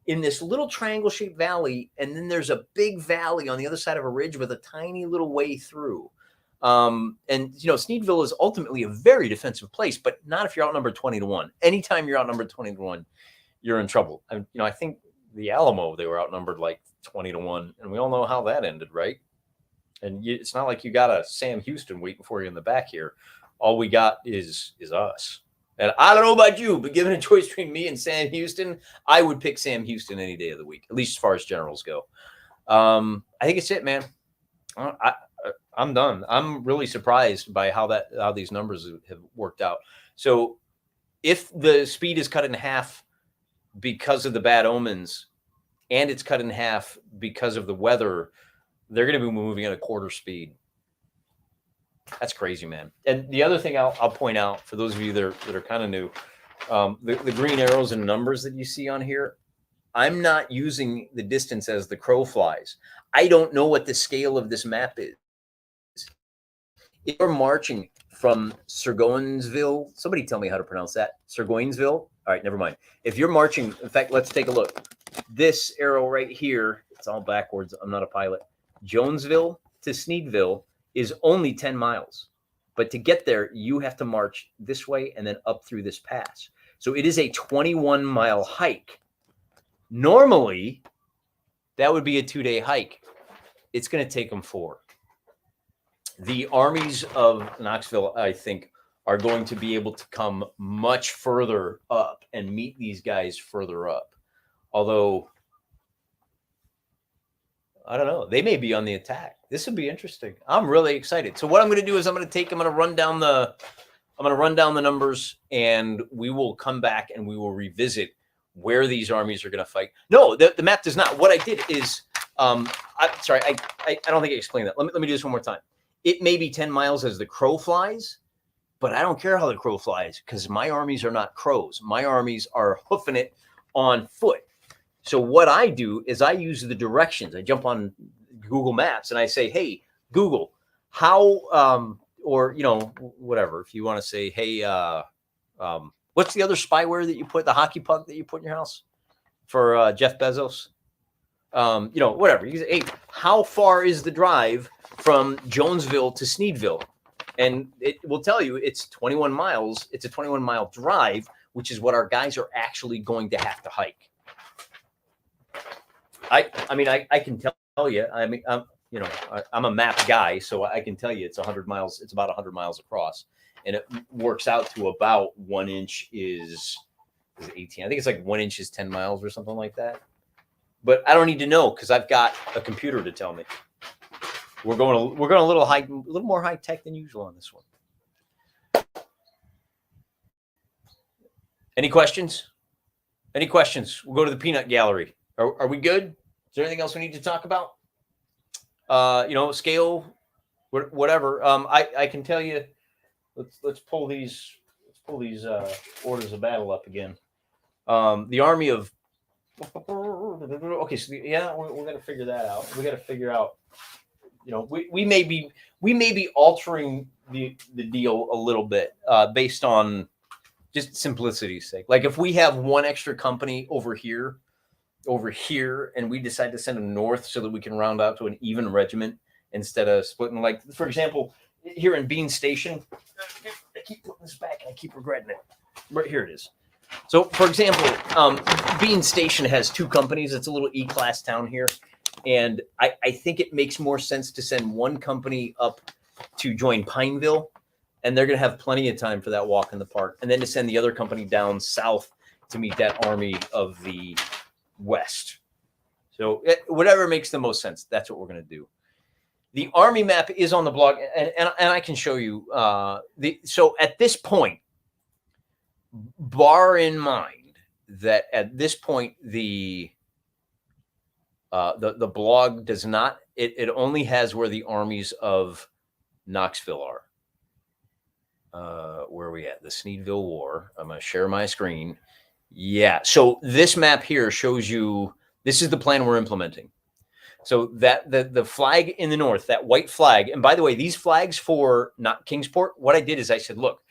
in this little triangle-shaped valley, and then there's a big valley on the other side of a ridge with a tiny little way through. And Sneedville is ultimately a very defensive place, but not if you're outnumbered 20-1. Anytime you're outnumbered 20-1, you're in trouble. I think the Alamo, they were outnumbered like 20-1, and we all know how that ended, right? And it's not like you got a Sam Houston waiting for you in the back here. All we got is us. And I don't know about you, but given a choice between me and Sam Houston, I would pick Sam Houston any day of the week, at least as far as generals go. I think it's it, man. I'm done. I'm really surprised by how these numbers have worked out. So if the speed is cut in half because of the bad omens, and it's cut in half because of the weather, they're going to be moving at a quarter speed. That's crazy, man. And the other thing I'll point out for those of you that are kind of new, the green arrows and numbers that you see on here, I'm not using the distance as the crow flies. I don't know what the scale of this map is. If you're marching from Surgoinsville, somebody tell me how to pronounce that. Surgoinsville? All right, never mind. If you're marching, in fact, let's take a look. This arrow right here, it's all backwards. I'm not a pilot. Jonesville to Sneedville is only 10 miles. But to get there, you have to march this way and then up through this pass. So it is a 21-mile hike. Normally, that would be a 2-day hike. It's going to take them 4. The armies of Knoxville, I think, are going to be able to come much further up and meet these guys further up. Although, I don't know, they may be on the attack. This would be interesting. I'm really excited. So what I'm going to do is I'm going to run down the numbers, and we will come back and we will revisit where these armies are going to fight. No, the map does not. What I did is, I don't think I explained that. Let me do this one more time. It may be 10 miles as the crow flies, but I don't care how the crow flies because my armies are not crows. My armies are hoofing it on foot. So what I do is I use the directions. I jump on Google Maps and I say, hey, Google, how, or, whatever. If you want to say, hey, what's the other spyware that you put, the hockey puck that you put in your house for Jeff Bezos? Whatever. You say, hey, how far is the drive from Jonesville to Sneedville? And it will tell you it's 21 miles. It's a 21-mile drive, which is what our guys are actually going to have to hike. I can tell you, I'm a map guy, so I can tell you it's 100 miles. It's about 100 miles across, and it works out to about 1 inch is 18. I think it's like 1 inch is 10 miles or something like that. But I don't need to know because I've got a computer to tell me. We're going a little more high tech than usual on this one. Any questions? Any questions? We'll go to the peanut gallery. Are we good? Is there anything else we need to talk about? Scale, whatever. I can tell you. Let's pull these orders of battle up again. The army of. Okay, so we're gonna figure that out. We got to figure out. We may be altering the deal a little bit based on just simplicity's sake. Like if we have one extra company over here, and we decide to send them north so that we can round out to an even regiment instead of splitting. Like for example, here in Bean Station, I keep putting this back and I keep regretting it. Right here it is. So for example, Bean Station has 2 companies. It's a little E-class town here. And I think it makes more sense to send one company up to join Pineville, and they're going to have plenty of time for that walk in the park. And then to send the other company down south to meet that army of the west. So whatever makes the most sense, that's what we're going to do. The army map is on the blog, and I can show you. So at this point, bar in mind that at this point the blog does not, it only has where the armies of Knoxville are. Where are we at? The Sneedville War. I'm going to share my screen. Yeah. So this map here shows you, this is the plan we're implementing. So that the flag in the north, that white flag, and by the way, these flags for not Kingsport, what I did is I said, look,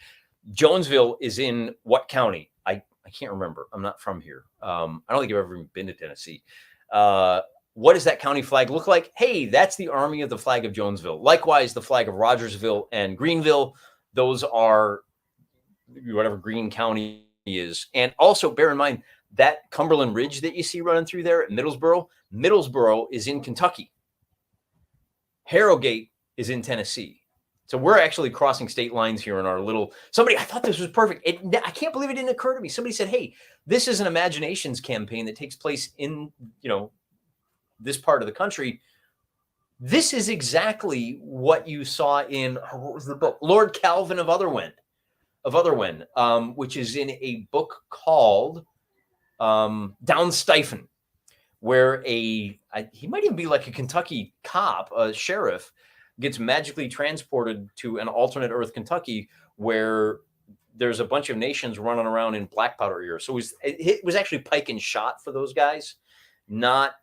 Jonesville is in what county? I can't remember. I'm not from here. I don't think I've ever been to Tennessee. What does that county flag look like? Hey, that's the army of the flag of Jonesville. Likewise, the flag of Rogersville and Greenville, those are whatever Greene County is. And also bear in mind, That Cumberland Ridge that you see running through there at Middlesboro is in Kentucky. Harrogate is in Tennessee. So we're actually crossing state lines here in our little, I thought this was perfect. I can't believe it didn't occur to me. Somebody said, hey, this is an imaginations campaign that takes place in, this part of the country. This is exactly what you saw in, what was the book? Lord Calvin of Otherwhen, which is in a book called Downstiphen, where he might even be like a Kentucky cop, a sheriff, gets magically transported to an alternate Earth Kentucky where there's a bunch of nations running around in black powder era. So it was actually pike and shot for those guys, not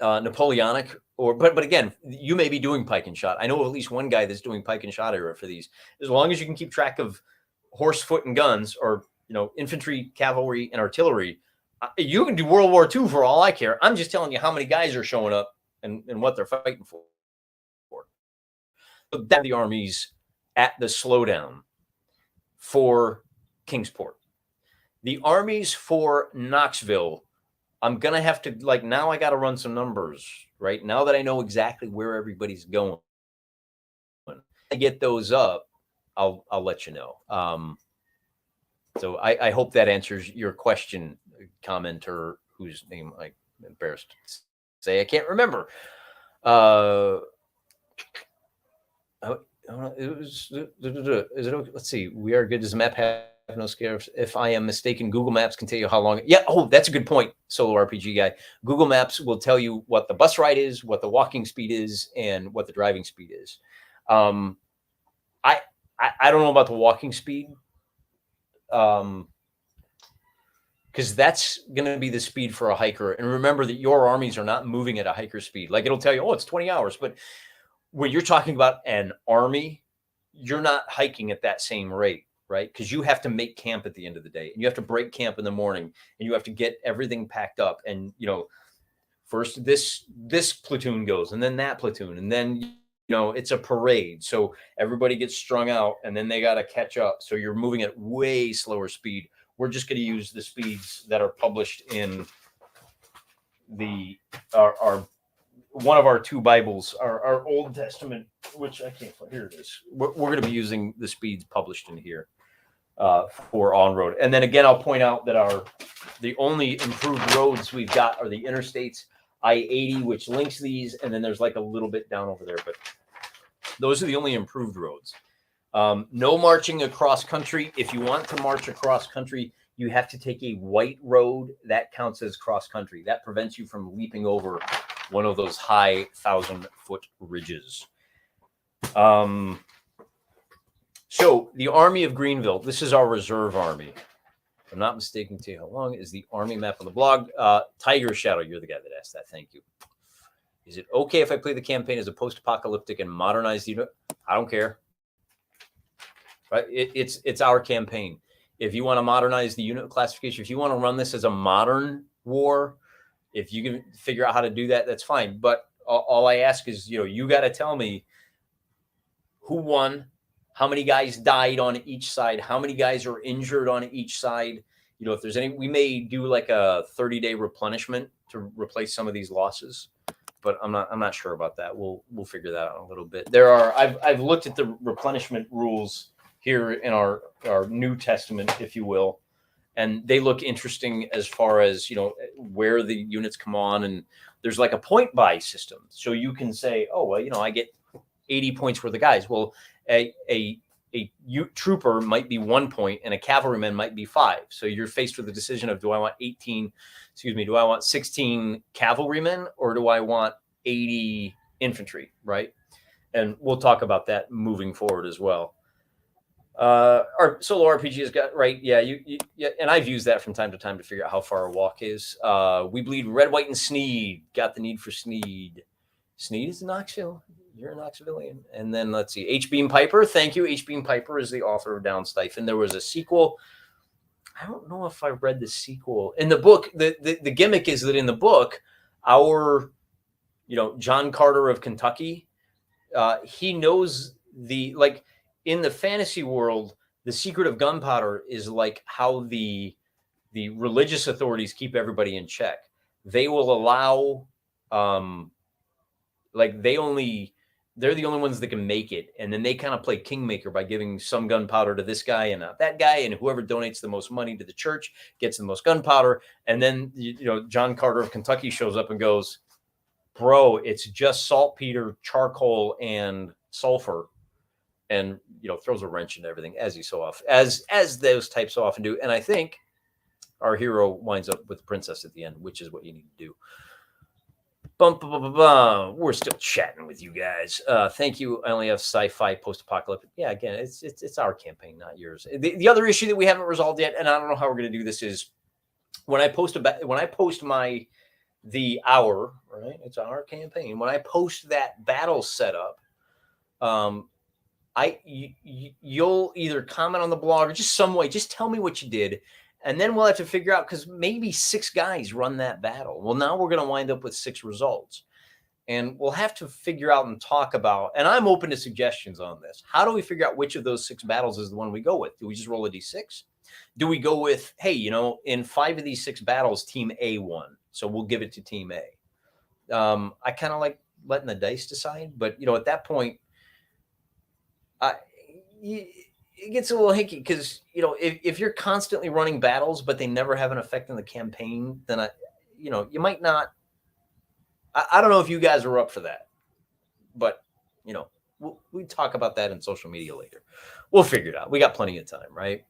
Napoleonic. But again, you may be doing pike and shot. I know of at least one guy that's doing pike and shot era for these. As long as you can keep track of horse, foot, and guns, or infantry, cavalry, and artillery, you can do World War II for all I care. I'm just telling you how many guys are showing up and what they're fighting for. So that's the armies at the slowdown for Kingsport. The armies for Knoxville, I'm going to have to, now I got to run some numbers, right? Now that I know exactly where everybody's going, I get those up, I'll let you know. So I hope that answers your question, commenter whose name I'm embarrassed to say I can't remember. Let's see. We are good. Does the map have no scares? If I am mistaken, Google Maps can tell you how long. Yeah. Oh, that's a good point. Solo RPG guy. Google Maps will tell you what the bus ride is, what the walking speed is, and what the driving speed is. I don't know about the walking speed. Because that's going to be the speed for a hiker. And remember that your armies are not moving at a hiker speed. It'll tell you, oh, it's 20 hours. But when you're talking about an army, you're not hiking at that same rate, right? Because you have to make camp at the end of the day. And you have to break camp in the morning. And you have to get everything packed up. And, first this platoon goes, and then that platoon. And then, it's a parade. So everybody gets strung out, and then they got to catch up. So you're moving at way slower speed. We're just going to use the speeds that are published in our one of our two Bibles, our Old Testament, which I can't find. Here it is. We're going to be using the speeds published in here for on-road. And then again, I'll point out that the only improved roads we've got are the interstates, I-80, which links these, and then there's a little bit down over there. But those are the only improved roads. No marching across country. If you want to march across country, you have to take a white road. That counts as cross country. That prevents you from leaping over one of those high 1,000-foot ridges. So the Army of Greenville, this is our reserve army. If I'm not mistaken, tell you how long is the army map on the blog. Tiger Shadow, you're the guy that asked that. Thank you. Is it okay if I play the campaign as a post-apocalyptic and modernized unit? I don't care. Right? It's our campaign. If you want to modernize the unit classification, if you want to run this as a modern war, if you can figure out how to do that, that's fine. But all I ask is, you got to tell me who won, how many guys died on each side, how many guys are injured on each side. If there's any, we may do a 30-day replenishment to replace some of these losses. But I'm not sure about that. We'll figure that out in a little bit. I've looked at the replenishment rules here in our New Testament, if you will, and they look interesting as far as where the units come on, and there's a point buy system, so you can say, oh well, I get 80 points worth of guys. Well, a trooper might be 1 point, and a cavalryman might be 5. So you're faced with the decision of do I want 16 cavalrymen, or do I want 80 infantry, right? And we'll talk about that moving forward as well. Our solo RPG has got right. Yeah, yeah, and I've used that from time to time to figure out how far a walk is. We bleed red, white, and Sneed. Got the need for Sneed. Sneed is in Knoxville. You're a Knoxvillian. And then let's see. H. Beam Piper. Thank you. H. Beam Piper is the author of Downstiphen. There was a sequel. I don't know if I read the sequel. In the book, the gimmick is that in the book, our, John Carter of Kentucky, he knows in the fantasy world, the secret of gunpowder is how the the religious authorities keep everybody in check. They will allow, like they're the only ones that can make it. And then they kind of play kingmaker by giving some gunpowder to this guy and not that guy. And whoever donates the most money to the church gets the most gunpowder. And then, John Carter of Kentucky shows up and goes, bro, it's just saltpeter, charcoal, and sulfur. And, throws a wrench into everything as those types so often do. And I think our hero winds up with the princess at the end, which is what you need to do. We're still chatting with you guys. Thank you. I only have sci-fi post-apocalyptic. Yeah, again, it's our campaign, not yours. The other issue that we haven't resolved yet, and I don't know how we're going to do this, is when I post the hour, right? It's our campaign. When I post that battle setup, you'll either comment on the blog or just some way, just tell me what you did. And then we'll have to figure out, because maybe 6 guys run that battle. Well, now we're going to wind up with 6 results. And we'll have to figure out and talk about, and I'm open to suggestions on this. How do we figure out which of those 6 battles is the one we go with? Do we just roll a D6? Do we go with, hey, in 5 of these 6 battles, Team A won, so we'll give it to Team A? I kind of like letting the dice decide. But, at that point, it gets a little hinky, because if you're constantly running battles but they never have an effect on the campaign, then you might not. I don't know if you guys are up for that, but we talk about that in social media later. We'll figure it out. We got plenty of time, right?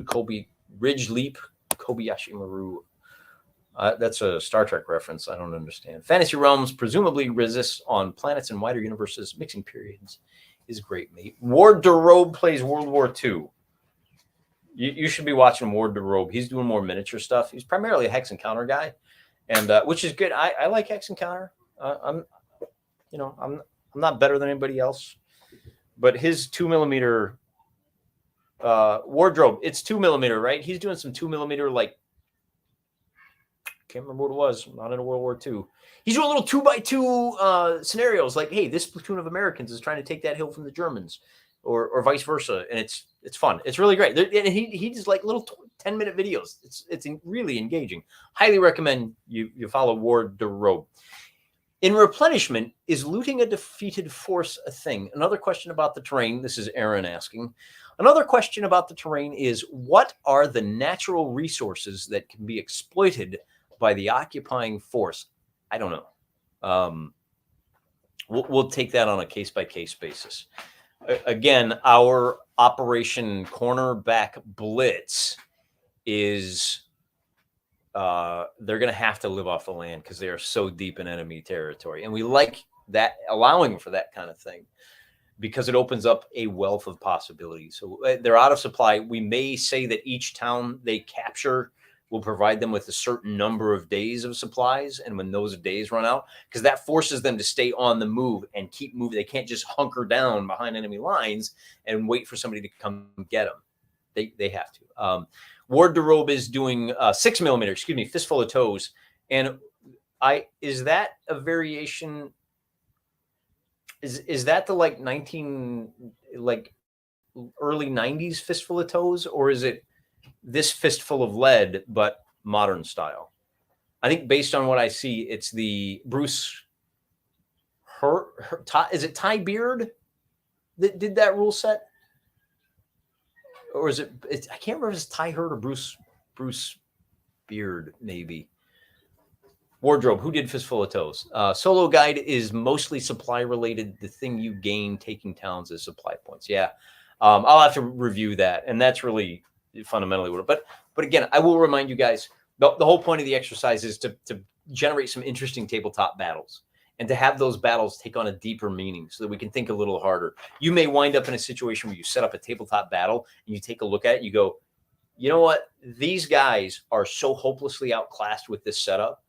Kobe Ridge Leap, Kobayashi Maru. That's a Star Trek reference. I don't understand. Fantasy Realms presumably resists on planets and wider universes. Mixing periods is great, mate. Ward DeRobe plays World War II. You should be watching Ward DeRobe. He's doing more miniature stuff. He's primarily a Hex and Counter guy, and which is good. I like Hex and Counter. I'm not better than anybody else, but his 2mm wardrobe, it's 2mm, right? He's doing some 2mm, like, can't remember what it was. Not in a World War II. He's doing little 2x2 scenarios, like, hey, this platoon of Americans is trying to take that hill from the Germans, or vice versa, and it's fun. It's really great. And he does like little 10-minute videos. It's really engaging. Highly recommend you follow Ward DeRobe. In replenishment, is looting a defeated force a thing? Another question about the terrain. This is Aaron asking. Another question about the terrain is, what are the natural resources that can be exploited by the occupying force? I don't know. We'll take that on a case-by-case basis. Again, our Operation Cornerback Blitz is they're going to have to live off the land because they are so deep in enemy territory. And we like that, allowing for that kind of thing, because it opens up a wealth of possibilities. So they're out of supply. We may say that each town they capture will provide them with a certain number of days of supplies. And when those days run out, because that forces them to stay on the move and keep moving. They can't just hunker down behind enemy lines and wait for somebody to come get them. They have to. Ward DeRobe is doing 6mm, Fistful of Toes. And is that a variation? Is that the early 90s Fistful of Toes, or is it this Fistful of Lead but modern style? I think based on what I see, it's the Bruce is it Ty Beard that did that rule set, or is it? I can't remember if it's Ty Hurd or Bruce Beard, maybe. Wardrobe, who did Fistful of Toes? Solo Guide is mostly supply related. The thing you gain taking towns is supply points. Yeah, I'll have to review that, and that's really fundamentally what. But again, I will remind you guys, the whole point of the exercise is to generate some interesting tabletop battles, and to have those battles take on a deeper meaning so that we can think a little harder. You may wind up in a situation where you set up a tabletop battle and you take a look at it, and you go, you know what? These guys are so hopelessly outclassed with this setup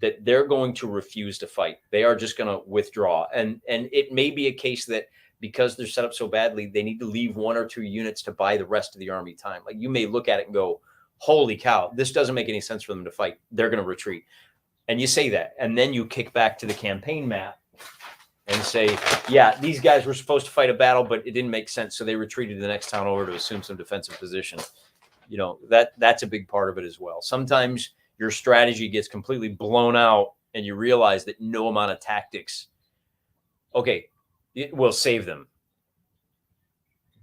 that they're going to refuse to fight. They are just going to withdraw. And it may be a case that because they're set up so badly, they need to leave 1 or 2 units to buy the rest of the army time. Like, you may look at it and go, holy cow, this doesn't make any sense for them to fight. They're going to retreat. And you say that, and then you kick back to the campaign map and say, yeah, these guys were supposed to fight a battle, but it didn't make sense. So they retreated to the next town over to assume some defensive position. You know, that's a big part of it as well. Sometimes your strategy gets completely blown out and you realize that no amount of tactics, okay, it will save them.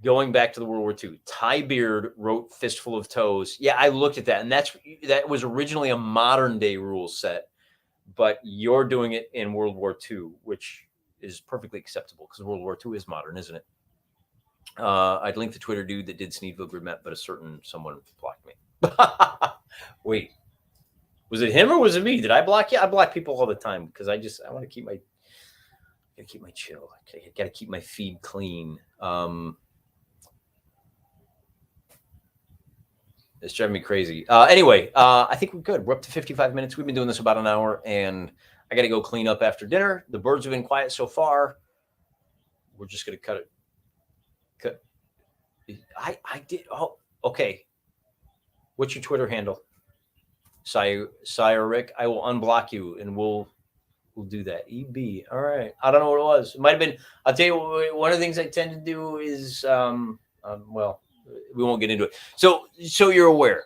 Going back to the World War II, Ty Beard wrote Fistful of Toes. Yeah, I looked at that, and that was originally a modern day rule set, but you're doing it in World War II, which is perfectly acceptable because World War II is modern, isn't it? I'd link the Twitter dude that did Sneedville Grid Map, but a certain someone blocked me. Wait, was it him or was it me? Did I block you? I block people all the time because I want to keep my chill. I got to keep my feed clean. It's driving me crazy. Anyway, I think we're good. We're up to 55 minutes. We've been doing this about an hour, and I got to go clean up after dinner. The birds have been quiet so far. We're just going to cut it. I did. Oh, okay. What's your Twitter handle? Sire Rick. I will unblock you, and we'll do that. EB. All right. I don't know what it was. It might have been. I'll tell you. One of the things I tend to do is, well, we won't get into it. So you're aware.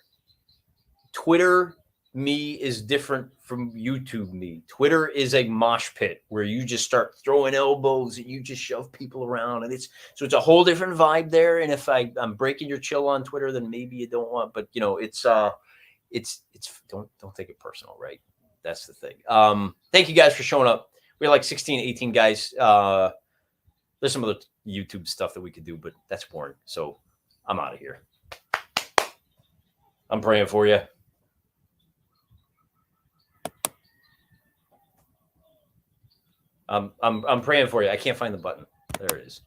Twitter me is different from YouTube me. Twitter is a mosh pit where you just start throwing elbows and you just shove people around, and it's a whole different vibe there. And if I'm breaking your chill on Twitter, then maybe you don't want. But you know, it's don't take it personal, right? That's the thing. Thank you guys for showing up. We had like 16, 18 guys. There's some other YouTube stuff that we could do, but that's boring. So I'm out of here. I'm praying for you. I'm praying for you. I can't find the button. There it is.